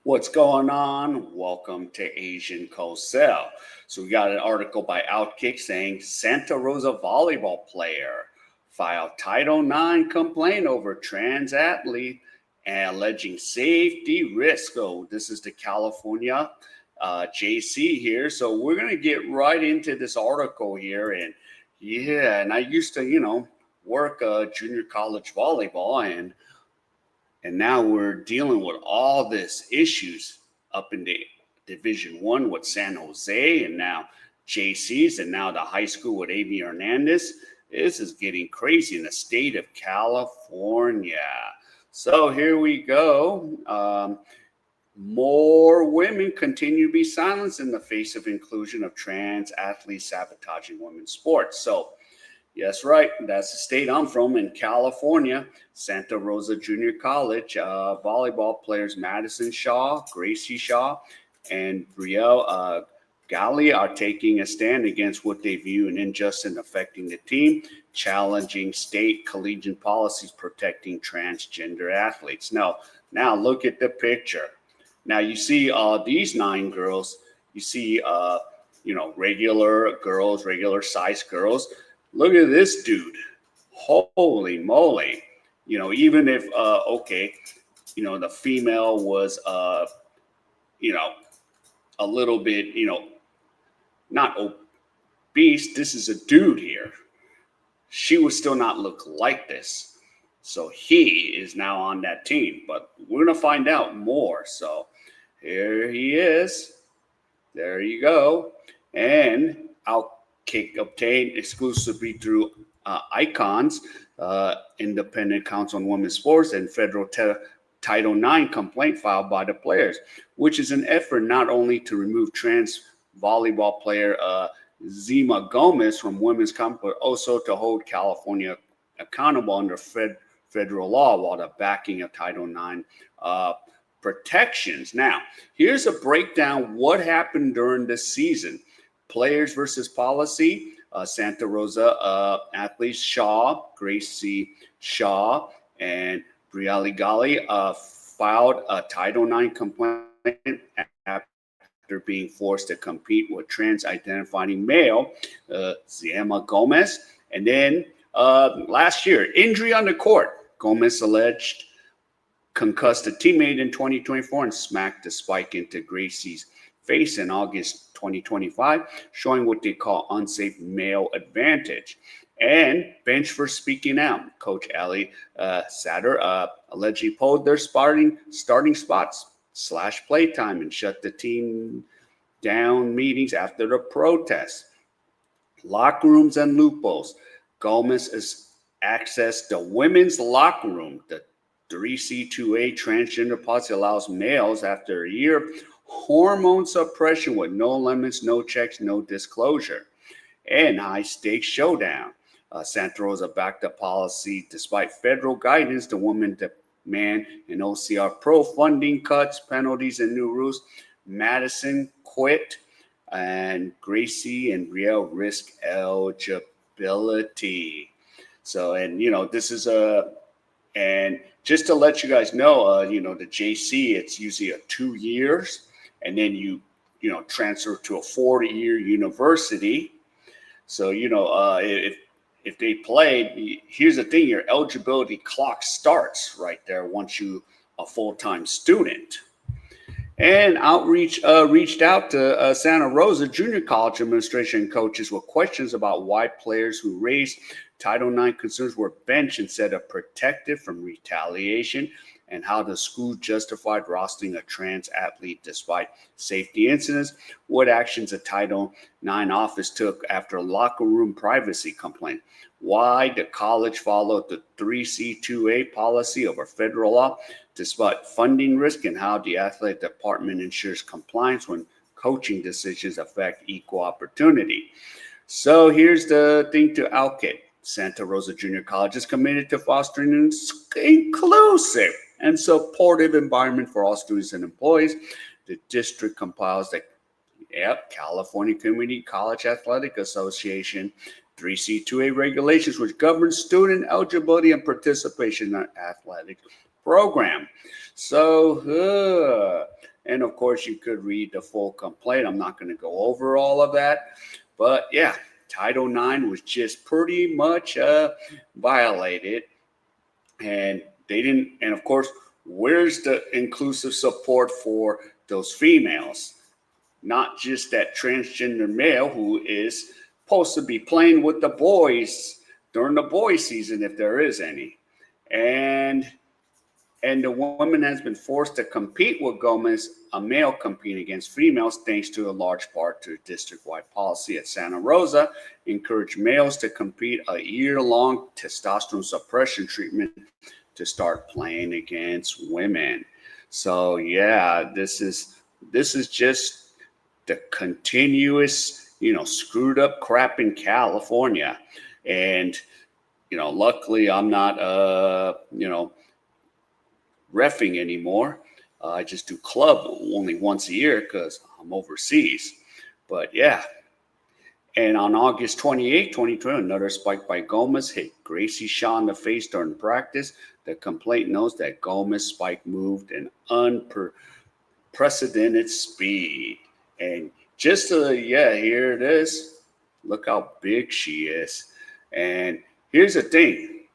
What's going on? Welcome to Asian Cosell. So we got an article by Outkick saying Santa Rosa volleyball player filed Title IX complaint over trans athlete and alleging safety risk. Oh, this is the California JC here. So we're gonna get right into this article here, and I used to, work junior college volleyball, and now we're dealing with all this issues up in the Division 1 with San Jose, and now JCs, and now the high school with Amy Hernandez. This is getting crazy in the state of California. So here we go. More women continue to be silenced in the face of inclusion of trans athletes sabotaging women's sports. So yes, right. That's the state I'm from in California. Santa Rosa Junior College volleyball players Madison Shaw, Gracie Shaw, and Brielle Gali are taking a stand against what they view an injustice affecting the team, challenging state collegiate policies protecting transgender athletes. Now look at the picture. Now you see these 9 girls. You see, regular girls, regular size girls. Look at this dude. Holy moly. Even if, the female was, a little bit, not obese, this is a dude here. She would still not look like this. So he is now on that team, but we're going to find out more. So here he is. There you go. And Outkick obtained exclusively through Icons, Independent Council on Women's Sports, and federal Title IX complaint filed by the players, which is an effort not only to remove trans volleyball player Zima Gomez from women's comp, but also to hold California accountable under federal law while the backing of Title IX protections. Now, here's a breakdown what happened during this season. Players versus policy. Santa Rosa athletes Shaw, Gracie Shaw, and Brielle Gali filed a Title IX complaint after being forced to compete with trans-identifying male Zima Gomez. And then last year, injury on the court. Gomez alleged concussed a teammate in 2024 and smacked a spike into Gracie's face in August 2025, showing what they call unsafe male advantage. And bench for speaking out. Coach Ali Satter allegedly pulled their starting spots / playtime and shut the team down meetings after the protest. Locker rooms and loopholes. Gomez has accessed the women's locker room. The 3C2A transgender policy allows males after a year of hormone suppression with no limits, no checks, no disclosure. And high-stakes showdown. Santa Rosa backed the policy despite federal guidance. The women demand an OCR Pro funding cuts, penalties, and new rules. Madison quit, and Gracie and Brielle risk eligibility. So, and this is and just to let you guys know, the JC, it's usually a 2 years, and then you transfer to a 40-year university. So, if they played, here's the thing, your eligibility clock starts right there once you a full-time student. And outreach reached out to Santa Rosa Junior College administration and coaches with questions about why players who raised Title IX concerns were benched instead of protected from retaliation, and how the school justified rostering a trans athlete despite safety incidents, what actions the Title IX office took after a locker room privacy complaint, why the college followed the 3C2A policy over federal law despite funding risk, and how the athletic department ensures compliance when coaching decisions affect equal opportunity. So here's the thing to Outkick. Santa Rosa Junior College is committed to fostering an inclusive and supportive environment for all students and employees. The district compiles the California Community College Athletic Association 3C2A regulations, which govern student eligibility and participation in athletic program. So And of course, you could read the full complaint. I'm not going to go over all of that. But yeah, Title IX was just pretty much violated. And they didn't, and of course, where's the inclusive support for those females? Not just that transgender male who is supposed to be playing with the boys during the boy season, if there is any. And the woman has been forced to compete with Gomez, a male competing against females, thanks to a large part to district-wide policy at Santa Rosa, encourage males to complete a year-long testosterone suppression treatment to start playing against women. So yeah, this is just the continuous, screwed up crap in California. And, luckily I'm not, reffing anymore. I just do club only once a year because I'm overseas. But yeah. And on August 28, 2020, another spike by Gomez hit Gracie Shaw in the face during practice. The complaint notes that Gomez spike moved an unprecedented speed. And just here it is. Look how big she is. And here's the thing,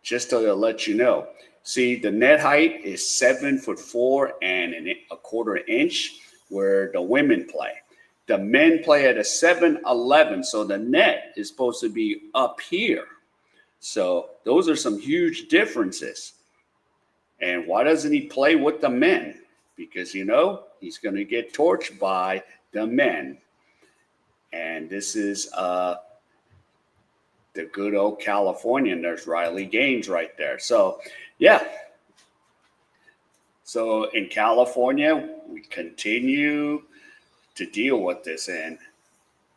just to let you know. See, the net height is 7'4" and a quarter inch where the women play. The men play at a 7'11", so the net is supposed to be up here. So those are some huge differences. And why doesn't he play with the men? Because, he's going to get torched by the men. And this is the good old Californian. There's Riley Gaines right there. So, yeah. So in California, we continue to deal with this. And,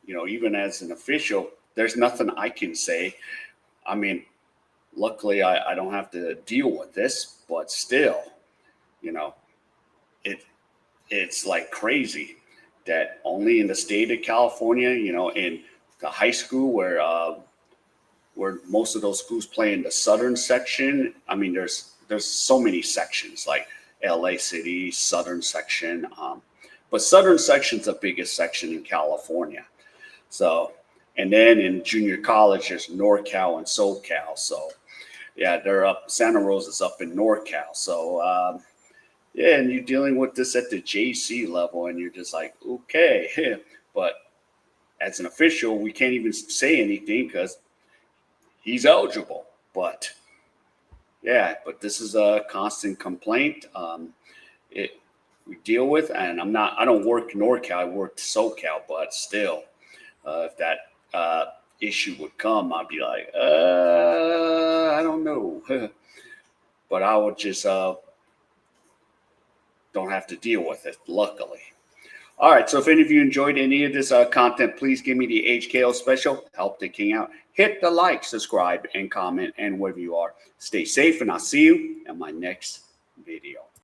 even as an official, there's nothing I can say. I mean, luckily I don't have to deal with this, but still, it's like crazy that only in the state of California, in the high school where most of those schools play in the southern section. I mean, there's so many sections like LA City, southern section. But southern section's the biggest section in California. So, and then in junior college, there's NorCal and SoCal. So, yeah, they're up. Santa Rosa's up in NorCal. So, yeah, and you're dealing with this at the JC level, and you're just like, okay. But as an official, we can't even say anything because he's eligible. But yeah, but this is a constant complaint. We deal with, and I don't work NorCal, I work SoCal, but still, if that issue would come, I'd be like, I don't know. But I would just don't have to deal with it, luckily. All right, so if any of you enjoyed any of this content, please give me the HKO special. Help the king out. Hit the like, subscribe, and comment, and wherever you are. Stay safe, and I'll see you in my next video.